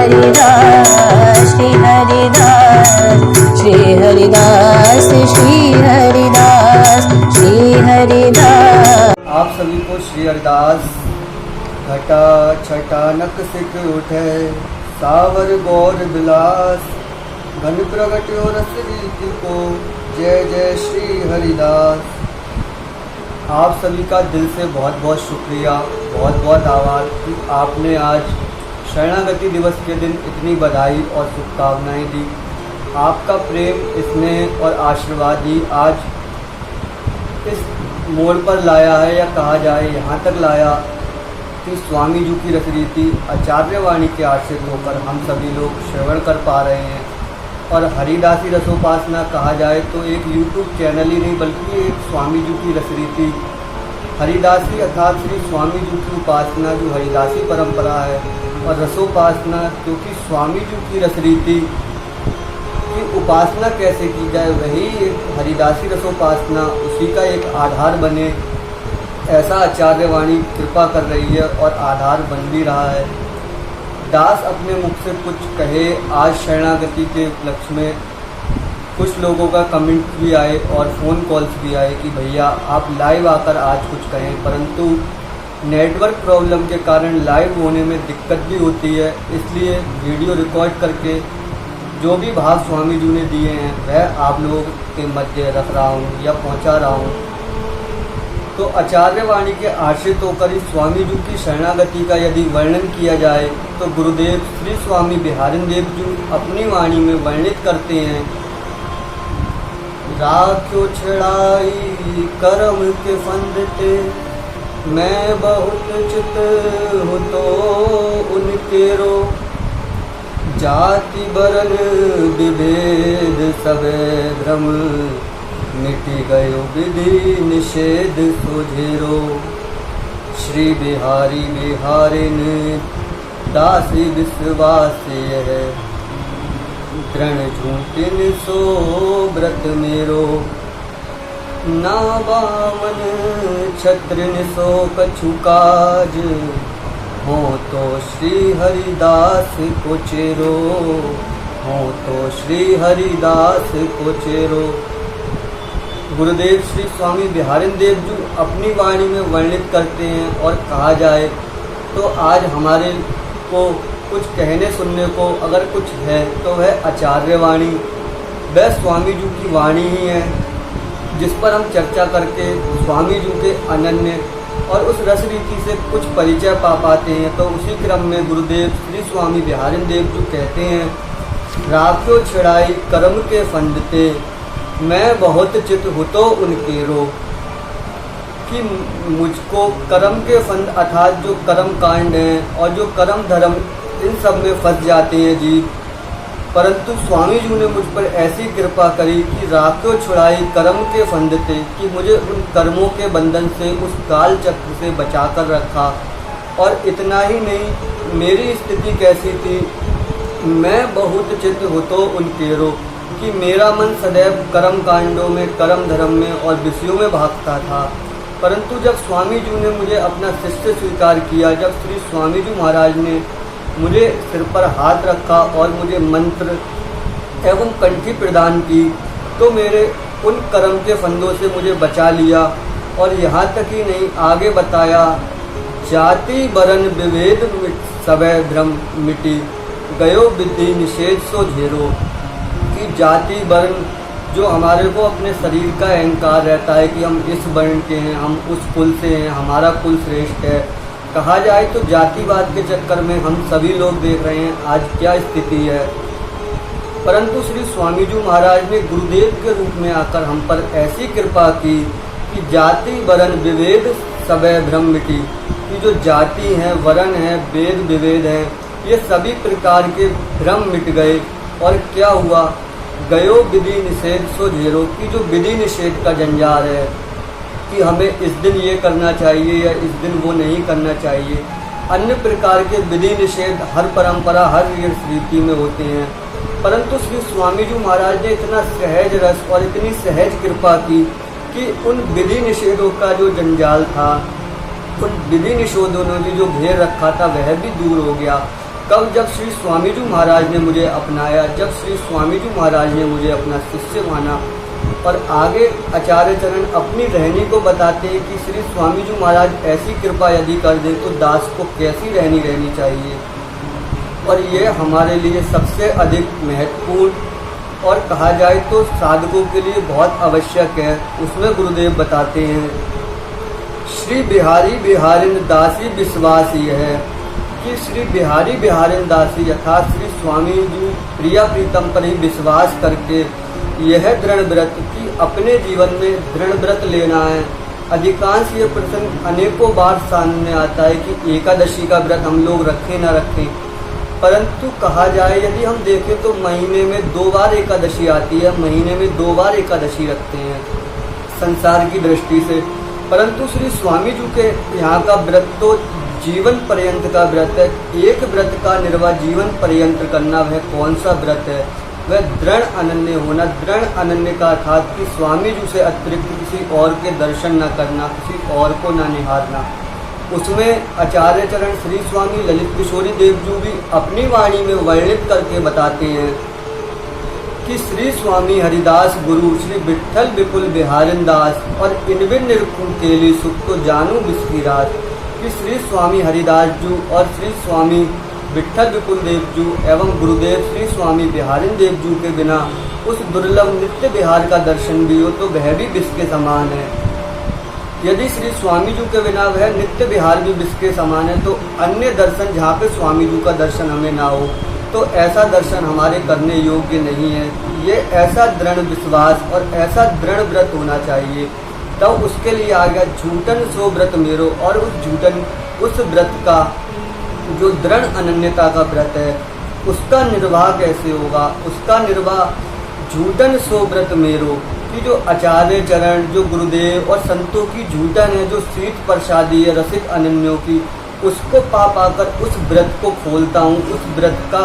हरिदास श्री हरिदास श्री हरिदास श्री हरिदास श्री हरिदास। आप सभी को श्री हरिदास। घटा छटा नक सिक उठे सावर गौर विलास, घन प्रगट्यो रस रीति को जय जय श्री हरिदास। आप सभी का दिल से बहुत बहुत शुक्रिया, बहुत बहुत आभार कि आपने आज शरणागति दिवस के दिन इतनी बधाई और शुभकामनाएं दी। आपका प्रेम, स्नेह और आशीर्वाद ही आज इस मोड़ पर लाया है, या कहा जाए यहाँ तक लाया कि स्वामी जी की रचरीति आचार्य वाणी के आश्रित होकर हम सभी लोग श्रवण कर पा रहे हैं। और हरिदासी रसोपासना कहा जाए तो एक YouTube चैनल ही नहीं बल्कि एक स्वामी जी की रसरीति हरिदासी अर्थात श्री स्वामी जी की उपासना जो हरिदासी परंपरा है, और रसोपासना क्योंकि स्वामी जी की रसरीति की उपासना कैसे की जाए वही एक हरिदासी रसोपासना उसी का एक आधार बने, ऐसा आचार्य वाणी कृपा कर रही है और आधार बन भी रहा है। दास अपने मुख से कुछ कहे। आज शरणागति के उपलक्ष्य में कुछ लोगों का कमेंट भी आए और फ़ोन कॉल्स भी आए कि भैया आप लाइव आकर आज कुछ कहें, परंतु नेटवर्क प्रॉब्लम के कारण लाइव होने में दिक्कत भी होती है, इसलिए वीडियो रिकॉर्ड करके जो भी भाव स्वामी जी ने दिए हैं वह आप लोगों के मध्य रख रहा हूँ या पहुँचा रहा हूँ। तो आचार्य वाणी के आश्रित होकर इस स्वामी जी की शरणागति का यदि वर्णन किया जाए तो गुरुदेव श्री स्वामी बिहारिंदेव जी अपनी वाणी में वर्णित करते हैं। राख्यो छड़ाई कर्म के फंदते, मैं बहुत चित हो तो उनके रो, जाति बरन विभेद सबे भ्रम, मिटी गयो विधि निषेध सोझेरो। श्री बिहारी बिहारिन दासी विश्वास है, दृढ़ झूठिन सो व्रत मेरो, ना बामन छत्रिन सो कछु काज, हो तो श्री हरिदास को चेरो, हो तो श्री हरिदास को चेरो। गुरुदेव श्री स्वामी बिहारिंदेव जी अपनी वाणी में वर्णित करते हैं और कहा जाए तो आज हमारे को कुछ कहने सुनने को अगर कुछ है तो वह आचार्य वाणी, वह स्वामी जी की वाणी ही है जिस पर हम चर्चा करके स्वामी जी के अनन्य और उस रस रीति से कुछ परिचय पा पाते हैं। तो उसी क्रम में गुरुदेव श्री स्वामी बिहारिंदेव जी कहते हैं, राख्यो छिड़ाई कर्म के फंदते, मैं बहुत चित हो तो उनके रो, कि मुझको कर्म के फंद अर्थात जो कर्म कांड हैं और जो कर्म धर्म इन सब में फंस जाते हैं जीव, परंतु स्वामी जी ने मुझ पर ऐसी कृपा करी कि राख्यो छुड़ाई कर्म के फंद थे, कि मुझे उन कर्मों के बंधन से उस काल चक्र से बचा कर रखा। और इतना ही नहीं, मेरी स्थिति कैसी थी, मैं बहुत चित हो तो उनके रो, कि मेरा मन सदैव कर्म कांडों में, कर्म धर्म में और विषयों में भागता था। परंतु जब स्वामी जी ने मुझे अपना शिष्य स्वीकार किया, जब श्री स्वामी जी महाराज ने मुझे सिर पर हाथ रखा और मुझे मंत्र एवं कंठी प्रदान की, तो मेरे उन कर्म के फंदों से मुझे बचा लिया। और यहाँ तक ही नहीं, आगे बताया, जाति बरन विभेद सबे भ्रम मिटी गयो विधि निषेध सो झेरो, कि जाति वर्ण जो हमारे को अपने शरीर का अहंकार रहता है कि हम इस वर्ण के हैं, हम उस कुल से हैं, हमारा कुल श्रेष्ठ है, कहा जाए तो जातिवाद के चक्कर में हम सभी लोग देख रहे हैं आज क्या स्थिति है। परंतु श्री स्वामी जी महाराज ने गुरुदेव के रूप में आकर हम पर ऐसी कृपा की कि जाति वर्ण विभेद सबे भ्रम मिटी, कि जो जाति हैं, वर्ण हैं, वेद विभेद हैं, ये सभी प्रकार के भ्रम मिट गए। और क्या हुआ, गयो विधि निषेध सो झेरो, की जो विधि निषेध का जंजाल है कि हमें इस दिन ये करना चाहिए या इस दिन वो नहीं करना चाहिए, अन्य प्रकार के विधि निषेध हर परंपरा हर रीति में होते हैं। परंतु श्री स्वामी जी महाराज ने इतना सहज रस और इतनी सहज कृपा की कि उन विधि निषेधों का जो जंजाल था, उन विधि निषेधों ने जो घेर रखा था वह भी दूर हो गया। कब? जब श्री स्वामी जी महाराज ने मुझे अपनाया, जब श्री स्वामी जी महाराज ने मुझे अपना शिष्य माना। और आगे आचार्य चरण अपनी रहनी को बताते हैं कि श्री स्वामी जी महाराज ऐसी कृपा यदि कर दे तो दास को कैसी रहनी चाहिए। और ये हमारे लिए सबसे अधिक महत्वपूर्ण और कहा जाए तो साधकों के लिए बहुत आवश्यक है। उसमें गुरुदेव बताते हैं, श्री बिहारी बिहारिन दासी विश्वास ये है कि श्री बिहारी बिहारिन दासी अर्थात श्री स्वामी जी प्रिया प्रीतम पर ही विश्वास करके यह दृढ़ व्रत की अपने जीवन में दृढ़ व्रत लेना है। अधिकांश ये प्रसंग अनेकों बार सामने आता है कि एकादशी का व्रत हम लोग रखें ना रखें, परंतु कहा जाए यदि हम देखें तो महीने में 2 बार एकादशी आती है, महीने में 2 बार एकादशी रखते हैं संसार की दृष्टि से। परंतु श्री स्वामी जी के यहाँ का व्रत तो जीवन पर्यंत का व्रत है। एक व्रत का निर्वाह जीवन पर्यंत करना, वह कौन सा व्रत है? वह दृढ़ अनन्य होना। दृढ़ अनन्य का अर्थात कि स्वामी जी से अतिरिक्त किसी और के दर्शन न करना, किसी और को न निहारना। उसमें आचार्य चरण श्री स्वामी ललित किशोरी देव जी भी अपनी वाणी में वर्णित करके बताते हैं कि श्री स्वामी हरिदास गुरु श्री विठ्ठल विपुल बिहारिन दास और इनविन निरखुन केली सुख तो जानू बिस्किराज। कि श्री स्वामी हरिदास जी और श्री स्वामी विठ्ठल विपुल देव जी एवं गुरुदेव श्री स्वामी बिहारिन देव जी के बिना उस दुर्लभ नित्य बिहार का दर्शन भी हो तो वह भी विष के समान है। यदि श्री स्वामी जी के बिना वह नित्य विहार भी विष के समान है तो अन्य दर्शन जहाँ पे स्वामी जी का दर्शन हमें ना हो तो ऐसा दर्शन हमारे करने योग्य नहीं है। ये ऐसा दृढ़ विश्वास और ऐसा दृढ़ व्रत होना चाहिए। तब तो उसके लिए आ गया झूठन सो व्रत मेरो। और उस व्रत का जो दृढ़ अनन्यता का व्रत है उसका निर्वाह कैसे होगा? उसका निर्वाह झूठन सो व्रत मेरो कि जो आचार्य चरण, जो गुरुदेव और संतों की झूठन है, जो शीत प्रसादी है रसिक अनन्यों की, उसको पा पाकर उस व्रत को खोलता हूँ। उस व्रत का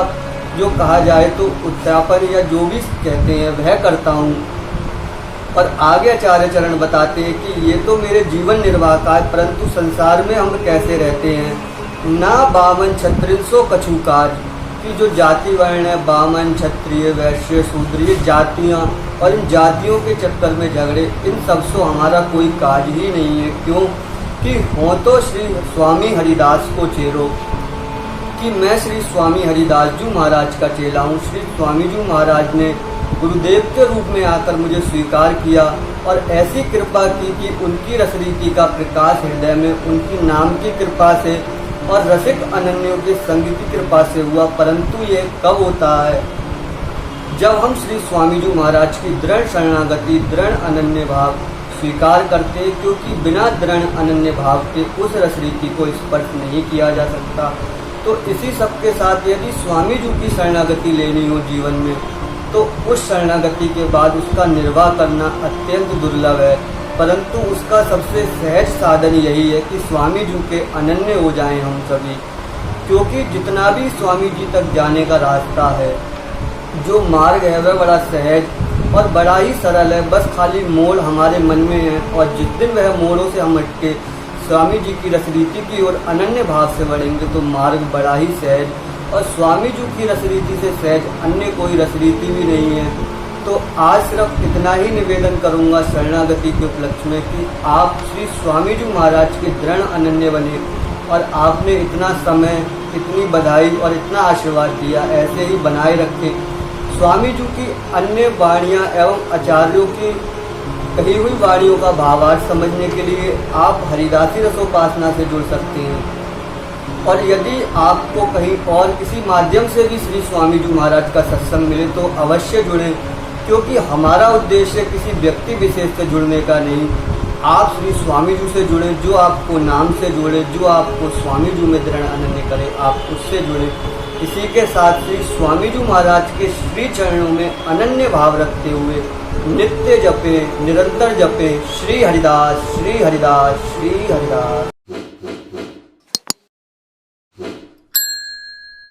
जो कहा जाए तो उद्यापन या जो भी कहते हैं वह करता हूँ। और आगे आचार्य चरण बताते हैं कि ये तो मेरे जीवन निर्वाह का है, परंतु संसार में हम कैसे रहते हैं। ना बामन क्षत्रिय सो कछु काज की जो जाति वर्ण है, बामन क्षत्रिय वैश्य शूद्र, ये जातियाँ और इन जातियों के चक्कर में झगड़े, इन सब से हमारा कोई काज ही नहीं है। क्यों कि हो तो श्री स्वामी हरिदास को चेरो, कि मैं श्री स्वामी हरिदास जी महाराज का चेला हूँ। श्री स्वामी जी महाराज ने गुरुदेव के रूप में आकर मुझे स्वीकार किया और ऐसी कृपा की कि उनकी रसरीति का प्रकाश हृदय में उनकी नाम की कृपा से और रसिक अनन्यों के संग की कृपा से हुआ। परंतु ये कब होता है? जब हम श्री स्वामी जी महाराज की दृढ़ शरणागति, दृढ़ अनन्य भाव स्वीकार करते हैं, क्योंकि बिना दृढ़ अनन्य भाव के उस रसरीति को स्पर्श नहीं किया जा सकता। तो इसी सब के साथ यदि स्वामी जी की शरणागति लेनी हो जीवन में तो उस शरणागति के बाद उसका निर्वाह करना अत्यंत दुर्लभ है। परंतु उसका सबसे सहज साधन यही है कि स्वामी जी के अनन्य हो जाएं हम सभी। क्योंकि जितना भी स्वामी जी तक जाने का रास्ता है, जो मार्ग है वह बड़ा सहज और बड़ा ही सरल है। बस खाली मोड़ हमारे मन में है और जिस दिन वह मोड़ों से हम हटके स्वामी जी की रसरीति की ओर अनन्य भाव से बढ़ेंगे तो मार्ग बड़ा ही सहज। और स्वामी जी की रसरीति से सहज अन्य कोई रसरीति भी नहीं है। तो आज सिर्फ इतना ही निवेदन करूंगा शरणागति के उपलक्ष्य में कि आप श्री स्वामी जी महाराज के दृढ़ अनन्य बने। और आपने इतना समय, इतनी बधाई और इतना आशीर्वाद दिया, ऐसे ही बनाए रखें। स्वामी जी की अन्य वाणियाँ एवं आचार्यों की कही हुई वाणियों का भावार्थ समझने के लिए आप हरिदासी रसोपासना से जुड़ सकते हैं। और यदि आपको कहीं और किसी माध्यम से भी श्री स्वामी जी महाराज का सत्संग मिले तो अवश्य जुड़ें, क्योंकि हमारा उद्देश्य किसी व्यक्ति विशेष से जुड़ने का नहीं। आप श्री स्वामी जी से जुड़े, जो आपको नाम से जुड़े, जो आपको स्वामी जी में दृढ़ अनन्य करे, आप उससे जुड़े। इसी के साथ श्री स्वामी जी महाराज के श्री चरणों में अनन्य भाव रखते हुए नित्य जपें, निरंतर जपें श्री हरिदास, श्री हरिदास, श्री हरिदास।